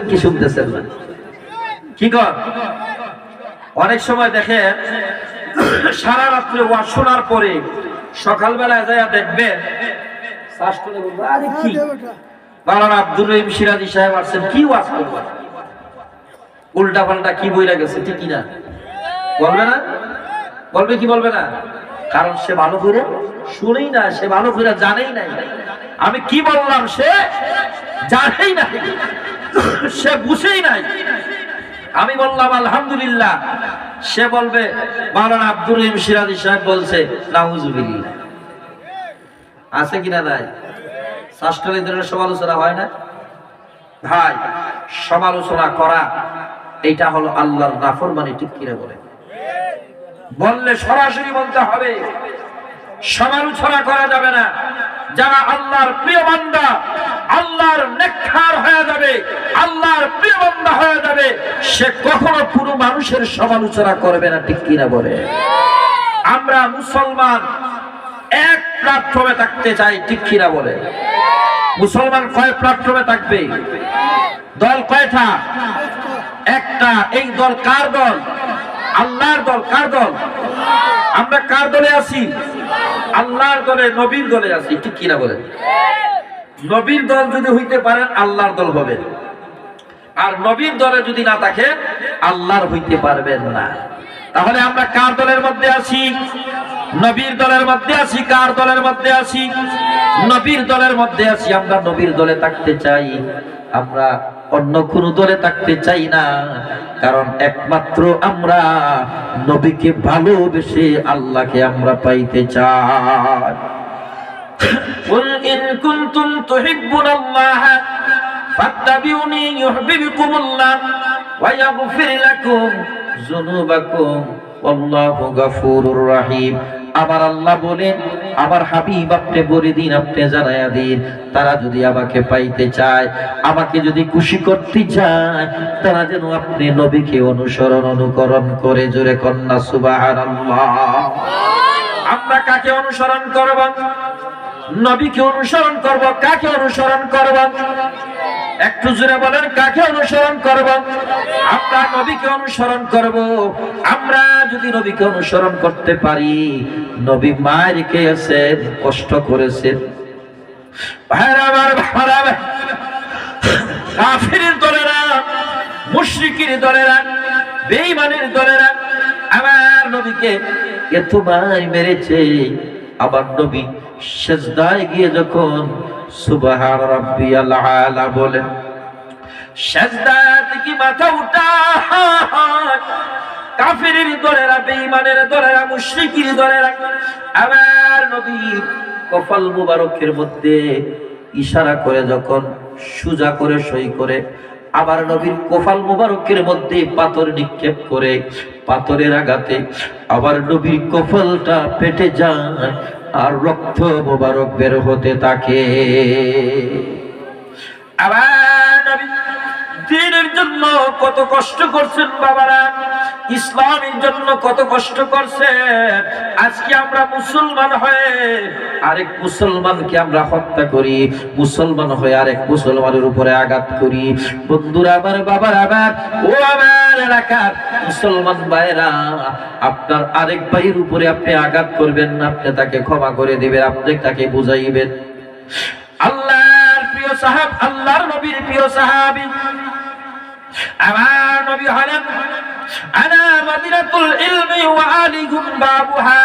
কি শুনতেছেন না? কি কর অনেক সময় দেখে সারা রাত্রে ওয়াজ শোনার পরে সকালবেলা যাইয়া দেখবে মাওলানা আব্দুর রহিম সিরাজি সাহেব আসছেন, কি ওয়াজ করবে, উল্টা পাল্টা কি বইলা গেছে, ঠিক কিনা বলবে না? বলবে কি বলবে না? কারণ সে ভালো করে শুনেই না, সে ভালো করে জানেই নাই। আমি কি বললাম সে জানেই নাই, সে বুঝেই নাই। আমি বললাম আলহামদুলিল্লাহ, সে বলবে মাওলানা আব্দুর রহিম সিরাজি সাহেব বলছে নাউজুবিল্লাহ। আছে কিনা নাই? শাস্ত্রের ধরনের সমালোচনা হয় না ভাই? সমালোচনা করা এটা হলো আল্লাহর নাফরমানি, ঠিক কিনা বলে? বললে সরাসরি বলতে হবে, সমালোচনা করা যাবে না। যারা আল্লাহর প্রিয় বান্দা, আল্লাহর নেককার হয়ে যাবে, আল্লাহর প্রিয় বান্দা হয়ে যাবে, সে কখনো কোনো মানুষের সমালোচনা করবে না, ঠিক কিনা বলে? আমরা মুসলমান এক প্ল্যাটফর্মে থাকতে চাই, ঠিক কিনা বলে? মুসলমান কয় প্ল্যাটফর্মে থাকবে? দল কয়টা? একটা। এই দল কার দল? আল্লাহর দল। কার দল? আমরা কার দলে আছি? আল্লাহর দলে, নবীর দলে আছি, ঠিক কিনা বলেন? নবীর দল যদি হইতে পারেন আল্লাহর দল হবে, আর নবীর দলে যদি না থাকে আল্লাহর হইতে পারবেন না। তাহলে আমরা কার দলের মধ্যে আছি? নবীর দলের মধ্যে আছি। কার দলের মধ্যে আছি? নবীর দলের মধ্যে আছি। আমরা নবীর দলে থাকতে চাই, আমরা অন্য কোন দলে থাকতে চাই না। কারণ একমাত্র আমরা নবীকে ভালোবেসে আল্লাহকে আমরা পাইতে চাই। কুল ইন কুনতুম তুহিব্বুনাল্লাহ ফাত্তাবিউনি ইউহিব্বুকুমুল্লাহ ওয়া ইয়াগফির লাকুম যুনুবাকুম আল্লাহু গফুরুর রহিম। আমার আল্লাহ বলেন, আমার হাবিব আপনি বলে দিন, আপনি জানায়া দিন, তারা যদি আমাকে পাইতে চায়, আমাকে যদি খুশি করতে চায়, তারা যেন আপনি নবীকে অনুকরণ করে। জোরে কন্যা সুবহানাল্লাহ। আমরা কাকে অনুসরণ করব? নবীকে অনুসরণ করব। কাকে অনুসরণ করব? একটু জোরে বলেন, কাকে অনুসরণ করব? আমরা নবীকে অনুসরণ করব। আমরা যদি নবীকে অনুসরণ করতে পারি, নবী মায়ের খেয়েছেন, কষ্ট করেছেন, কাফিরের দলেরা, মুশরিকের দলেরা, বেঈমানের দলেরা আমার নবীকে এতবার মেরেছে। আবার নবী সিজদায় গিয়ে যখন সুবহান রাব্বিয়াল আলা বলেন, সিজদা থেকে মাথা উঠায় কাফিরের দলেরা, বেঈমানের দলেরা, মুশরিকের দলেরা আমার নবী কপাল মুবারকের মধ্যে ইশারা করে যখন সুজা করে সই করে, আবার নবীর কপাল মুবারকের মধ্যে পাথর নিক্ষেপ করে, পাথরের আঘাতে আবার নবীর কপালটা ফেটে যায় আর রক্ত মুবারক বের হতে থাকে। আবার নবী দ্বীনের জন্য কত কষ্ট করছেন বাবারা, ইসলামের জন্য কত কষ্ট করছেন। আজকে আমরা মুসলমান হয়ে আরেক মুসলমানকে আমরা হত্যা করি, মুসলমান হয়ে আরেক মুসলমানের উপরে আঘাত করি। বন্ধুরা আমার, বাবার আমার, ও আমার এলাকার মুসলমান ভাইরা, আপনার আরেক ভাইয়ের উপরে আপনি আঘাত করবেন না, আপনি তাকে ক্ষমা করে দিবেন, আপনি তাকে বুঝাইবেন। আল্লাহর প্রিয় সাহাব, আল্লাহর নবীর প্রিয় সাহাবী আমার নবী হলেন আনা মাদিনাতুল ইলমি ওয়া আলিকুম বাবুহা।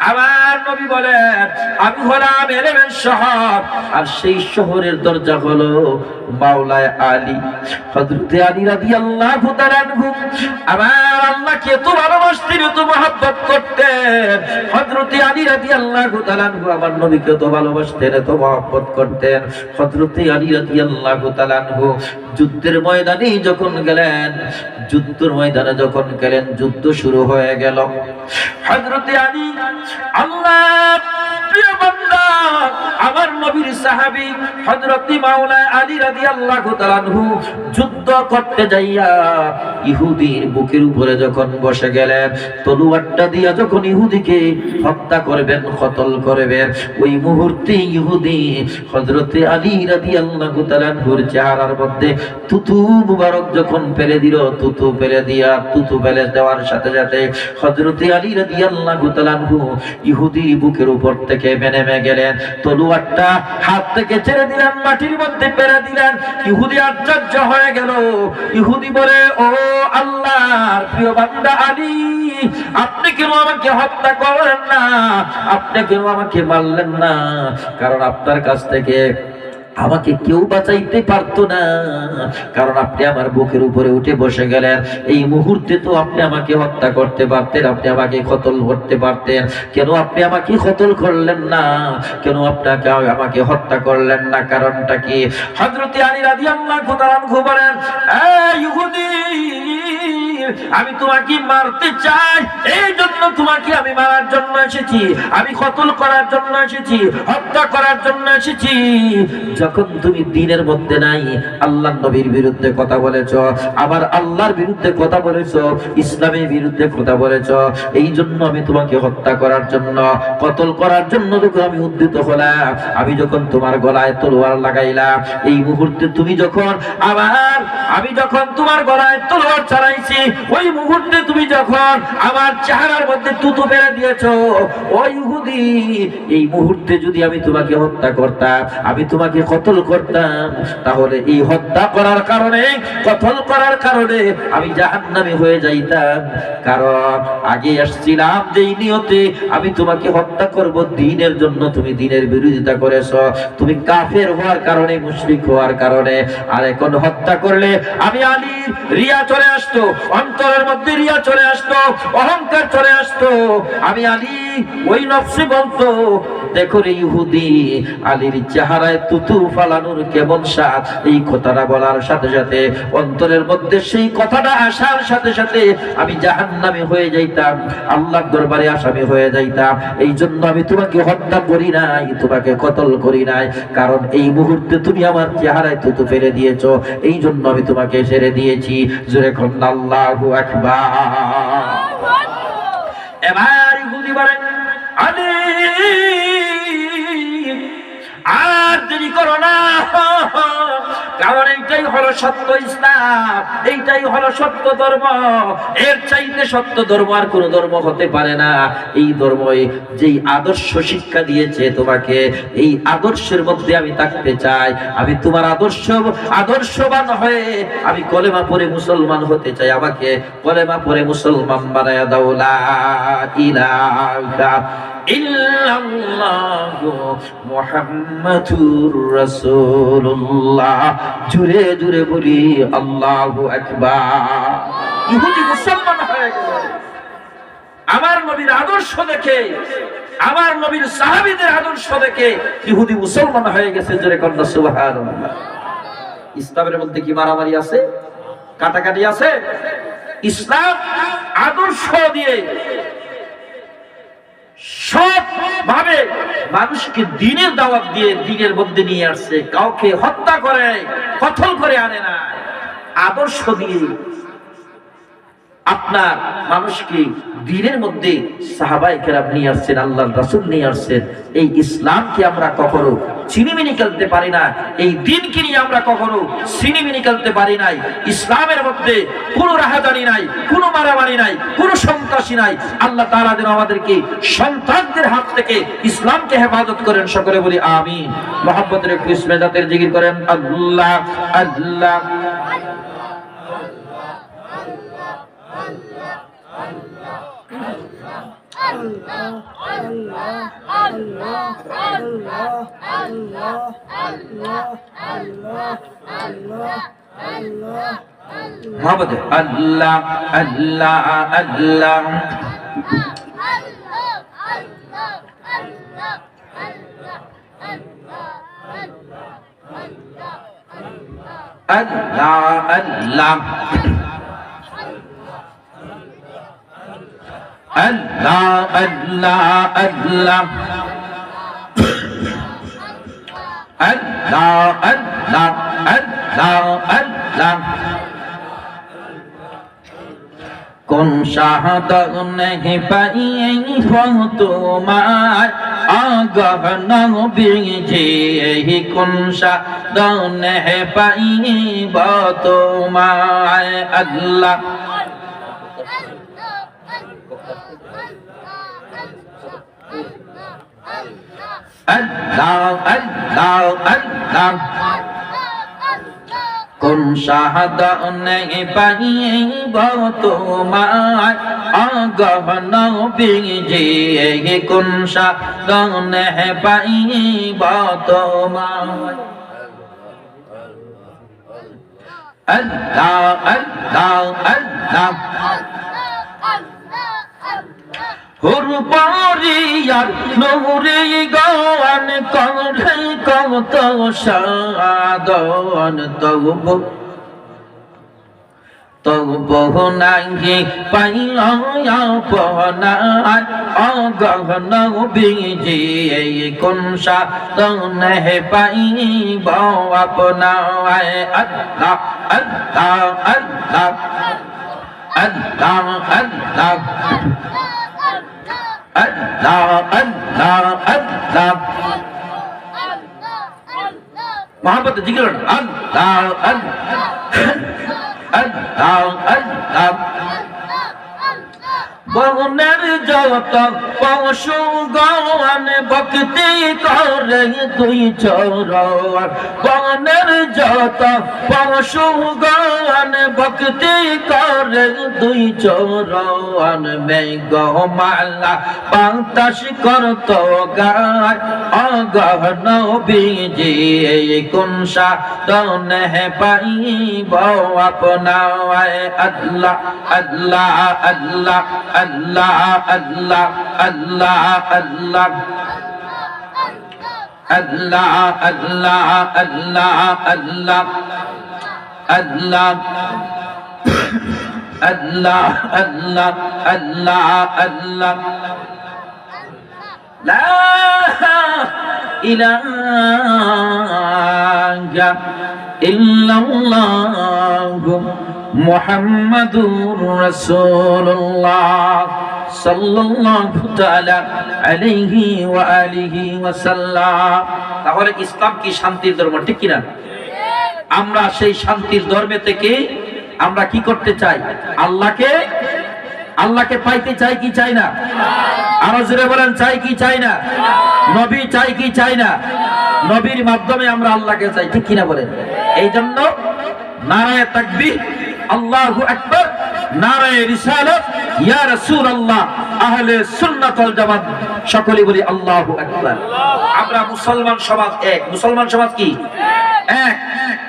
আমার নবী বলেন, আমি হলাম ইলমের শহর, আর সেই শহরের দরজা হলো মাওলায়ে আলী, হযরত আলী রাদিয়াল্লাহু তাআলা আনহু। আমার আল্লাহকে এত ভালোবাসতেন, এত মহব্বত করতেন হযরত আলী রাদিয়াল্লাহু তাআলা আনহু। আমার নবীকে এত ভালোবাসতেন, এত মহব্বত করতেন হযরত আলী রাদিয়াল্লাহু তাআলা আনহু। যুদ্ধের ময়দানে যখন গেলেন, যুদ্ধের ময়দানে যখন গেলেন, যুদ্ধ শুরু হয়ে গেল। হযরত আলী আল্লাহ প্রিয় বান্দা, আমার নবীর সাহাবী হযরত মাওলানা আলী রাদিয়াল্লাহু তাআলা আনহু যুদ্ধ করতে যাইয়া ইহুদির বুকের উপরে যখন বসে গেলেন, তলোয়ারটা দিয়া যখন ইহুদিকে হত্যা করবেন, কতল করবেন, ওই মুহূর্তে ইহুদি হযরত আলী রাদিয়াল্লাহু তাআলা আনহুর চেহারার মধ্যে থুতু মুবারক যখন ফেলে দিল, থুতু ফেলে দেওয়ার সাথে সাথে হযরত আলী রাদিয়াল্লাহু তাআলা আনহু ইহুদির বুকের উপর থেকে নেমে গেলেন, তলোয়ারটা হাত থেকে ছেড়ে দিলেন, মাটির মধ্যে ফেলে দিলেন। ইহুদি আশ্চর্য হয়ে গেল। ইহুদি বলে, ও আল্লাহর প্রিয় বান্দা আলী, আপনি কেন আমাকে হত্যা করলেন না? আপনি কেন আমাকে মারলেন না? কারণ আপনার কাছ থেকে আমাকে কেউ বাঁচাইতে পারতো না, কারণ আপনি আমার বুকের উপরে উঠে বসে গেলেন। এই মুহূর্তে তো আপনি আমাকে হত্যা করতে পারতেন, আপনি আমাকে কতল করতে পারতেন। কেন আপনি আমাকে কতল করলেন না? কেন আপনাকে আমাকে হত্যা করলেন না? কারণটা কি? হযরত আলী রাদিয়াল্লাহু তাআলা আনহু বলেন, এই ইহুদি, আমি তোমাকে মারতে চাই, এই জন্য তোমাকে আমি মারার জন্য এসেছি, আমি কতল করার জন্য এসেছি, হত্যা করার জন্য এসেছি। যখন তুমি দ্বীনের মধ্যে নাই, আল্লাহর নবীর বিরুদ্ধে কথা বলেছো, আবার আল্লাহর বিরুদ্ধে কথা বলেছো, ইসলামের বিরুদ্ধে কথা বলেছো, এই জন্য আমি তোমাকে হত্যা করার জন্য, কতল করার জন্য যখন আমি উদ্যত হলাম, আমি যখন তোমার গলায় তলোয়ার লাগাইলাম, এই মুহূর্তে তুমি যখন আমি যখন তোমার গলায় তলোয়ার চালাইছি, ওই মুহূর্তে তুমি যখন আমার চেহারার মধ্যে থুতু ফেলে দিয়েছো, ওই ইহুদি, এই মুহূর্তে যদি আমি তোমাকে হত্যা করতাম, আমি তোমাকে কতল করতাম, তাহলে এই হত্যা করার কারণে, কতল করার কারণে আমি জাহান্নামী হয়ে যাইতাম। কারণ আগে আসছিলাম যেই নিয়তে আমি তোমাকে হত্যা করব দ্বীনের জন্য, তুমি দ্বীনের বিরোধিতা করেছো, তুমি কাফের হওয়ার কারণে, মুশরিক হওয়ার কারণে। আর এখন হত্যা করলে আমি আলী রিয়া চলে আসতো, অন্তরের মধ্যে রিয়া চলে আসতো, অহংকার চলে আসতো। আমি আলী ওই নফসে বলতো, দেখো রে ইহুদি, আলীর চেহারায় থুতু ফালানোর কেমন স্বাদ। এই কথাটা বলার সাথে সাথে, অন্তরের মধ্যে সেই কথাটা আসার সাথে সাথে আমি জাহান্নামী হয়ে যাইতাম, আল্লাহর দরবারে আসামি হয়ে যাইতাম। এই জন্য আমি তোমাকে হত্যা করি নাই, তোমাকে কতল করি নাই, কারণ এই মুহূর্তে তুমি আমার চেহারায় থুতু ফেলে দিয়েছো, এই জন্য আমি তোমাকে ছেড়ে দিয়েছি। জোরে কোন আল্লাহু আকবার। এবার ইহুদি বলেন, আলী আর দেরি করো না, কারণ এইটাই হলো সত্য ইসলাম, এইটাই হলো সত্য ধর্ম, এর চাইতে সত্য ধর্ম আর কোন ধর্ম হতে পারে না। এই ধর্মই যেই আদর্শ শিক্ষা দিয়েছে তোমাকে, এই আদর্শের মধ্যে আমি থাকতে চাই। আমি তোমার আদর্শবান হয়ে আমি কলেমা পড়ে মুসলমান হতে চাই, আমাকে কলেমা পড়ে মুসলমান বানায়া দাও। লা ইলাহা ইল্লাল্লাহু মুহাম্মাদুর রাসূলুল্লাহ। জোরে জোরে বলি আল্লাহু আকবার। ইহুদি মুসলমান হয়ে গেল আমার নবীর আদর্শ দেখে, আমার নবীর সাহাবীদের আদর্শ দেখে ইহুদি মুসলমান হয়ে গেছে। জোরে কন্যা সুবহানাল্লাহ। ইসলামের মধ্যে কি মারামারি আছে, কাটাকাটি আছে? ইসলাম আদর্শ দিয়ে সব ভাবে মানুষকে দ্বীনের দাওয়াত দিয়ে দ্বীনের মধ্যে নিয়ে আসছে, কাউকে হত্যা করে কতল করে আনে না। আদর্শ দিয়ে আপনার মানুষকে দ্বীনের মধ্যে সাহাবায়ে কেরাম নিয়ে আসছেন, আল্লাহর রাসূল নিয়ে আসছেন। এই ইসলামকে আমরা কখনো ছিনিমিনি খেলতে পারি না, এই দ্বীনকে নিয়ে আমরা কখনো ছিনিমিনি খেলতে পারি নাই। ইসলামের মধ্যে কোনো রাহাজানি নাই, কোনো মারামারি নাই, কোনো সন্ত্রাসী নাই। আল্লাহ তাআলা যেন আমাদেরকে সন্ত্রাসীদের হাত থেকে ইসলামকে হেফাজত করেন। সকলে বলি আমিন। মুহাব্বতের একটু ইসমে জাতের জিকির করেন, আল্লাহ আল্লাহ। মোহাম্মদ আল্লাহ আল্লাহ আল্লাহ। আল্লাহ আল্লাহ আল্লাহ আল্লাহ আল্লাহ আল্লাহ আল্লাহ আল্লাহ আল্লাহ কোন শাহাদাত নেহি পাইয়ে তোমার আগহ নবীজি কোন শাহাদাত নেহি পাইয়ে তোমার আল্লাহ আল্লাহ আল্লাহ আল্লাহ কোন শাহাদাত নেহি পাইয়ে তোমার আগহ নবীজি কোন শাহাদাত নেহি পাইয়ে তোমার আল্লাহ আল্লাহ আল্লাহ হুর পরিয়ার নূরে গান করে কত সাদন তবু নাহি পাইল আপনার আগহ নবীজি কোন শাহাদাত নেহি পাইব আপনার আল্লাহ আল্লাহ আল্লাহ আল্লাহ আল্লাহ আল্লাহ আল্লাহ আল্লাহ মোহাম্মদ জিকির আল্লাহ আল্লাহ আল্লাহ বনের যত পশু গান ভক্তি করে দুই চরণ বনের যত পশু গান ভক্তি করে দুই চরণ মেঘমালা বাতাস করত গান আগহ নবীজি কোন শাহাদাত নেহি পাইব আপনার আল্লাহ আল্লাহ আল্লাহ আল্লাহ আল্লাহ আল্লাহ আল্লাহ আল্লাহ আল্লাহ আল্লাহ আল্লাহ আল্লাহ আল্লাহ আল্লাহ আল্লাহ আল্লাহ লা ইলাহা ইল্লাল্লাহ মুহাম্মাদুর রাসূলুল্লাহ সাল্লাল্লাহু তাআলা আলাইহি ওয়া আলিহি ওয়া সাল্লাম। তাহলে ইসলাম কি শান্তির ধর্ম, ঠিক কি না? আমরা সেই শান্তির ধর্মে থেকে আমরা কি করতে চাই? আল্লাহকে পাইতে চাই কি চাই না? আরো জোরে বলেন, চাই কি চাই না? নবী চাই কি চাই না? নবীর মাধ্যমে আমরা আল্লাহকে চাই, ঠিক কি না বলেন? এই জন্য নারায়ে তাকবীর, আল্লাহু আকবার, নারায়ে রিসালাত, ইয়া রাসূলুল্লাহ, আহলে সুন্নাত ওয়াল জামাত সকলে বলি আল্লাহু আকবার। আমরা মুসলমান সমাজ এক। মুসলমান সমাজ কি এক?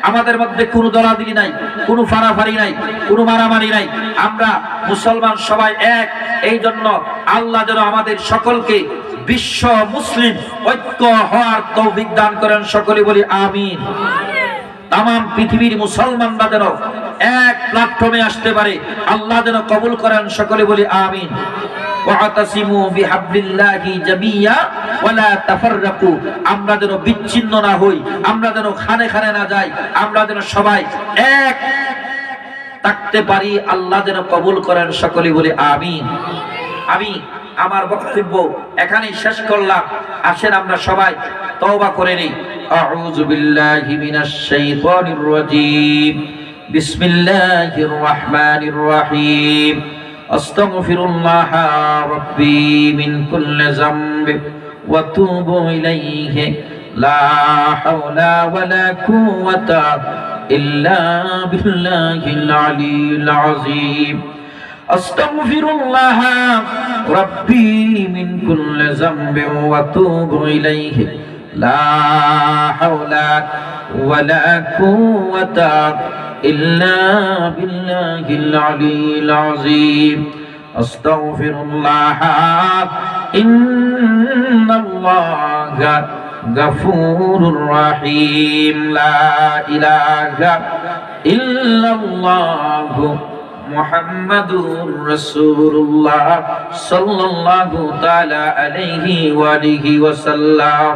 আমাদের মধ্যে কোনো দলাদলি নাই, কোনো ফারাফারি নাই, কোনো মারামারি নাই। আমরা মুসলমান সবাই এক। এই জন্য আল্লাহ যেন আমাদের সকলকে বিশ্ব মুসলিম ঐক্য হওয়ার তৌফিক দান করেন, সকলে বলি আমিন। তাম পৃথিবীর মুসলমানরা যেন এক প্ল্যাটফর্মে আসতে পারে, আল্লাহ যেন কবুল করেন, সকলে বলি আমিন। ওয়াতাসিমু বিহাবলিল্লাহি জামিয়া ওয়ালা তাফাররাকু। আমরা যেন বিচ্ছিন্ন না হই, আমরা যেন খানে খানে না যাই, আমরা যেন সবাই এক থাকতে পারি, আল্লাহ যেন কবুল করেন, সকলে বলি আমিন। আমি আমার বক্তব্য এখানেই শেষ করলাম। আসেন আমরা সবাই তওবা করে নেই। আউযু বিল্লাহি মিনাশ শাইতানির রাজীম। বিসমিল্লাহির রাহমানির রাহিম। আস্তাগফিরুল্লাহ রাব্বি মিন কুল্লি যামবি ওয়া তুবু ইলাইহি লা হাওলা ওয়ালা কুওয়াতা ইল্লা বিল্লাহিল আলিয়্যিল আযীম। আস্তাগফিরুল্লাহ রাব্বি মিন কুল্লি যামবি ওয়া তুবু ইলাইহি লা হাওলা ওয়ালা কুওয়াতা ইল্লা বিল্লাহিল আলিয়্যিল আযীম। আস্তাগফিরুল্লাহ ইন্নাল্লাহা গফুরুর রহিম। লা ইলাহা ইল্লাল্লাহ মুহাম্মাদুর রাসূলুল্লাহ সাল্লাল্লাহু তাআলা আলাইহি ওয়া আলিহি ওয়া সাল্লাম।